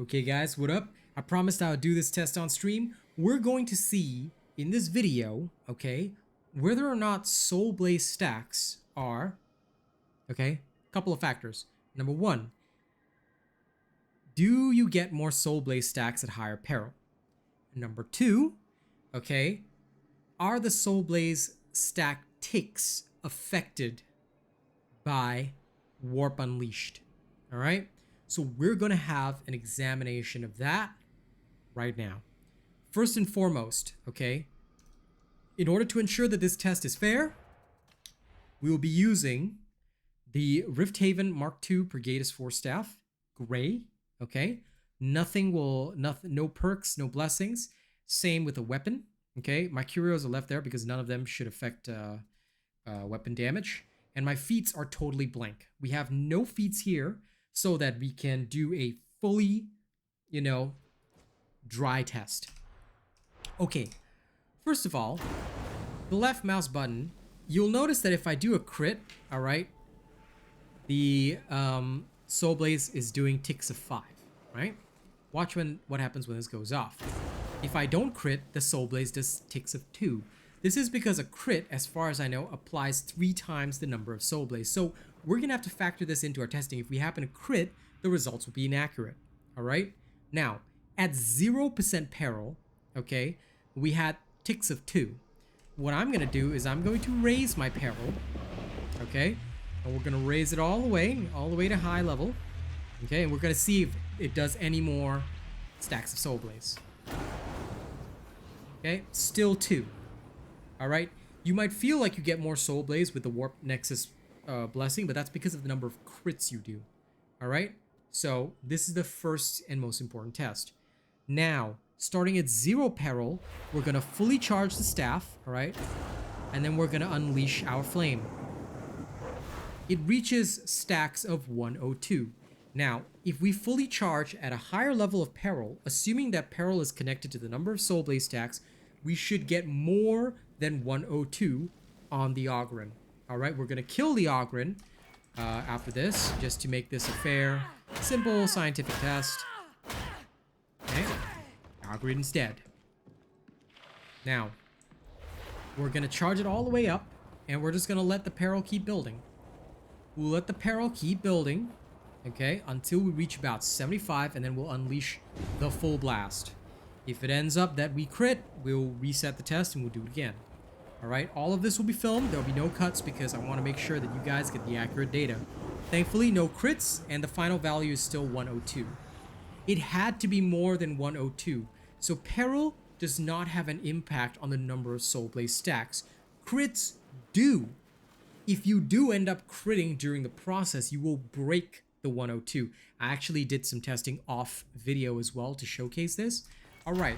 Okay guys, what up? I promised I would do this test on stream. We're going to see in this video, okay, whether or not Soulblaze stacks are, okay, a couple of factors. Number one, do you get more Soulblaze stacks at higher peril? Number two, okay, are the Soulblaze stack tics affected by Warp Unleashed? All right, so we're gonna have an examination of that right now. First and foremost, okay, in order to ensure that this test is fair, we will be using the Rifthaven Mark II Brigadus Force Staff, gray, okay? No perks, no blessings. Same with the weapon, okay? My curios are left there because none of them should affect weapon damage. And my feats are totally blank. We have no feats here so that we can do a fully, dry test. Okay, first of all, the left mouse button, you'll notice that if I do a crit, all right, the Soulblaze is doing ticks of 5, right? Watch what happens when this goes off. If I don't crit, the Soulblaze does ticks of 2. This is because a crit, as far as I know, applies 3 times the number of Soulblaze. So we're gonna have to factor this into our testing. If we happen to crit, the results will be inaccurate, all right? Now, at 0% peril, okay, we had ticks of 2. What I'm gonna do is I'm going to raise my peril, okay? And we're gonna raise it all the way to high level, okay? And we're gonna see if it does any more stacks of Soulblaze. Okay, still 2. All right, you might feel like you get more Soulblaze with the Warp Nexus blessing, but that's because of the number of crits you do. All right, so this is the first and most important test. Now, starting at 0 peril, we're gonna fully charge the staff, all right, and then we're gonna unleash our flame. It reaches stacks of 102. Now, if we fully charge at a higher level of peril, assuming that peril is connected to the number of Soulblaze stacks, we should get more than 102 on the Ogryn. All right, we're gonna kill the Ogryn after this, just to make this a fair, simple scientific test. Okay, Ogryn's dead. Now, we're gonna charge it all the way up, and we're just gonna let the peril keep building. We'll let the peril keep building, okay, until we reach about 75, and then we'll unleash the full blast. If it ends up that we crit, we'll reset the test and we'll do it again. All right, all of this will be filmed. There'll be no cuts because I want to make sure that you guys get the accurate data. Thankfully, no crits, and the final value is still 102. It had to be more than 102. So peril does not have an impact on the number of Soulblaze stacks. Crits do. If you do end up critting during the process, you will break the 102. I actually did some testing off video as well to showcase this. All right,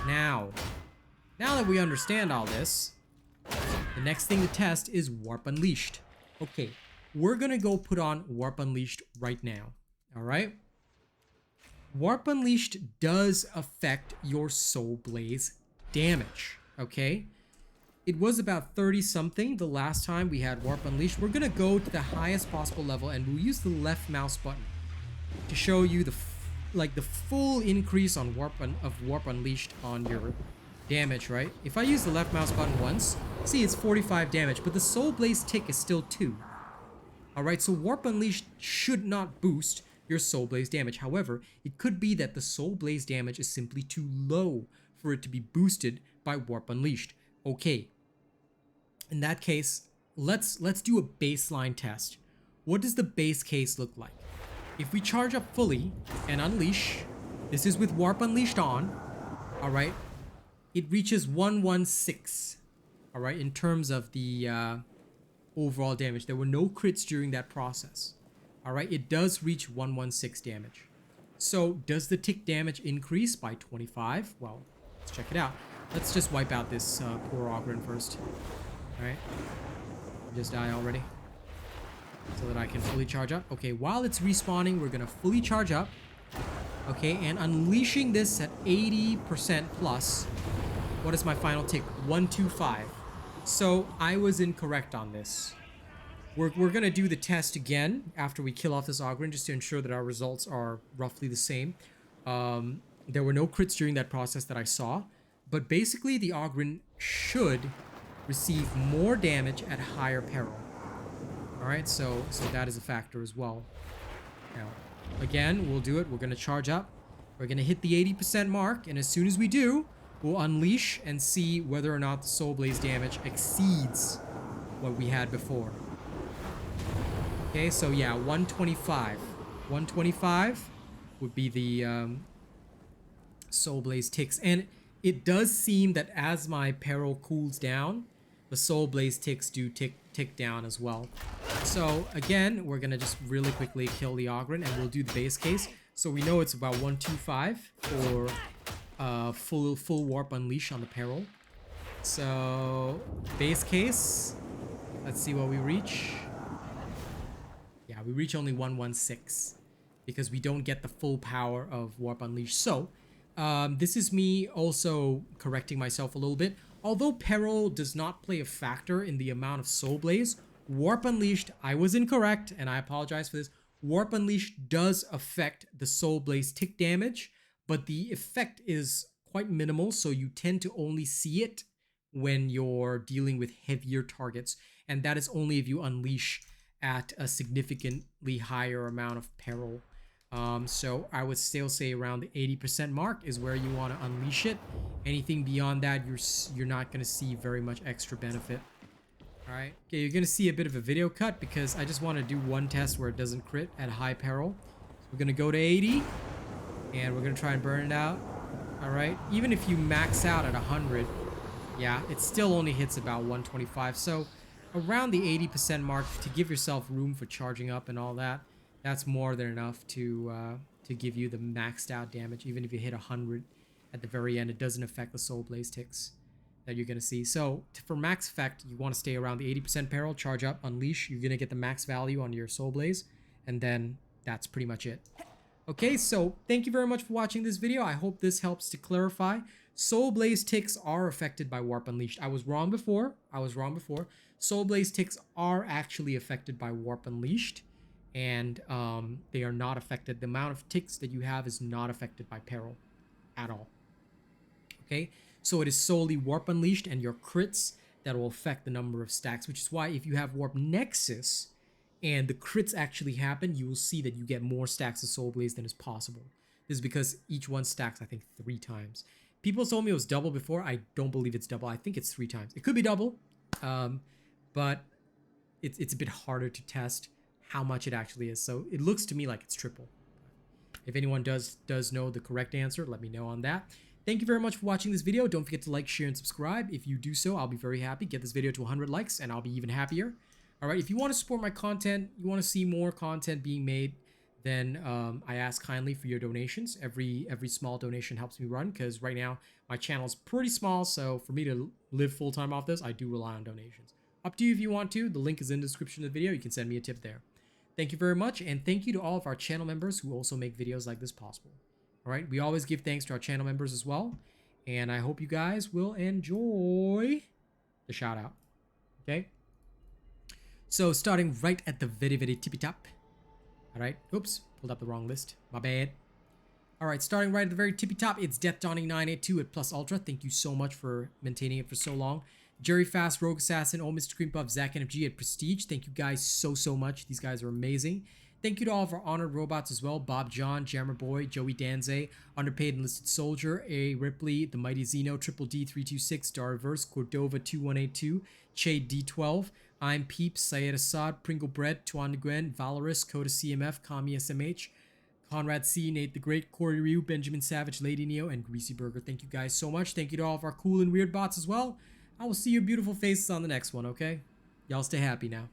now that we understand all this, the next thing to test is Warp Unleashed. Okay, we're gonna go put on Warp Unleashed right now, all right? Warp Unleashed does affect your Soulblaze damage, okay? It was about 30 something the last time we had Warp Unleashed. We're gonna go to the highest possible level and we'll use the left mouse button to show you the full increase on Warp Unleashed on your damage, right? If I use the left mouse button once, see it's 45 damage, but the Soulblaze tick is still 2. All right, so Warp Unleashed should not boost your Soulblaze damage. However, it could be that the Soulblaze damage is simply too low for it to be boosted by Warp Unleashed. Okay, in that case, let's do a baseline test. What does the base case look like? If we charge up fully and unleash, this is with Warp Unleashed on, all right, it reaches 116, all right, in terms of the overall damage. There were no crits during that process, all right. It does reach 116 damage. So does the tick damage increase by 25? Well, let's check it out. Let's just wipe out this poor Ogryn first, all right. Just die already, so that I can fully charge up. Okay, while it's respawning, we're gonna fully charge up. Okay, and unleashing this at 80% plus. What is my final tick? 125. So I was incorrect on this. We're gonna do the test again after we kill off this Ogryn, just to ensure that our results are roughly the same. There were no crits during that process that I saw, but basically the Ogryn should receive more damage at higher peril. All right, so that is a factor as well. Now, again, we'll do it. We're gonna charge up. We're gonna hit the 80% mark, and as soon as we do, we'll unleash and see whether or not the Soulblaze damage exceeds what we had before. Okay, so yeah, 125. 125 would be the Soulblaze Tics. And it does seem that as my peril cools down, the Soulblaze Tics do tick down as well. So again, we're gonna just really quickly kill the Ogryn, and we'll do the base case. So we know it's about 125 for full warp unleash on the peril. So base case, let's see what we reach. Yeah, we reach only 116 because we don't get the full power of warp unleash. So this is me also correcting myself a little bit. Although peril does not play a factor in the amount of Soulblaze, warp unleashed, I was incorrect, and I apologize for this. Warp unleashed does affect the Soulblaze tick damage, but the effect is quite minimal, so you tend to only see it when you're dealing with heavier targets, and that is only if you unleash at a significantly higher amount of peril. So I would still say around the 80% mark is where you want to unleash it. Anything beyond that, you're not going to see very much extra benefit. All right. Okay, you're going to see a bit of a video cut because I just want to do one test where it doesn't crit at high peril. So we're going to go to 80 and we're going to try and burn it out. All right. Even if you max out at 100, yeah, it still only hits about 125. So around the 80% mark to give yourself room for charging up and all that, that's more than enough to give you the maxed out damage. Even if you hit 100 at the very end, it doesn't affect the Soulblaze Tics that you're going to see. So for max effect, you want to stay around the 80% peril, charge up, unleash. You're going to get the max value on your Soulblaze, and then that's pretty much it. Okay, so thank you very much for watching this video. I hope this helps to clarify. Soulblaze Tics are affected by Warp Unleashed. I was wrong before. Soulblaze Tics are actually affected by Warp Unleashed, and they are not affected. The amount of ticks that you have is not affected by peril at all. Okay, so it is solely Warp Unleashed and your crits that will affect the number of stacks, which is why if you have Warp Nexus and the crits actually happen, you will see that you get more stacks of Soulblaze than is possible. This is because each one stacks, I think, 3 times. People told me it was double before. I don't believe it's double. I think it's 3 times. It could be double, but it's a bit harder to test how much it actually is. So it looks to me like it's triple. If anyone does know the correct answer, let me know on that. Thank you very much for watching this video. Don't forget to like, share, and subscribe. If you do so, I'll be very happy. Get this video to 100 likes, and I'll be even happier. All right, if you want to support my content, you want to see more content being made, then I ask kindly for your donations. Every small donation helps me run, because right now my channel is pretty small, so for me to live full-time off this, I do rely on donations. Up to you if you want to. The link is in the description of the video. You can send me a tip there. Thank you very much, and thank you to all of our channel members who also make videos like this possible. All right, we always give thanks to our channel members as well, and I hope you guys will enjoy the shout out. Okay, so starting right at the very tippy top. All right, oops, pulled up the wrong list, my bad. All right, starting right at the very tippy top, it's Death Dawning 982 at Plus Ultra. Thank you so much for maintaining it for so long. Jerry Fast, Rogue Assassin, Oh Mr. Cream Puff, Zach NFG at Prestige. Thank you guys so much. These guys are amazing. Thank you to all of our honored robots as well. Bob John, Jammer Boy, Joey Danze, Underpaid Enlisted Soldier, A. Ripley, The Mighty Zeno, Triple D326, Darverse, Cordova 2182, Chade D12, I'm Peeps, Syed Assad, Pringle Bread, Tuan Nguyen, Valorous, Coda CMF, Kami SMH, Conrad C, Nate the Great, Corey Ryu, Benjamin Savage, Lady Neo, and Greasy Burger. Thank you guys so much. Thank you to all of our cool and weird bots as well. I will see your beautiful faces on the next one, okay? Y'all stay happy now.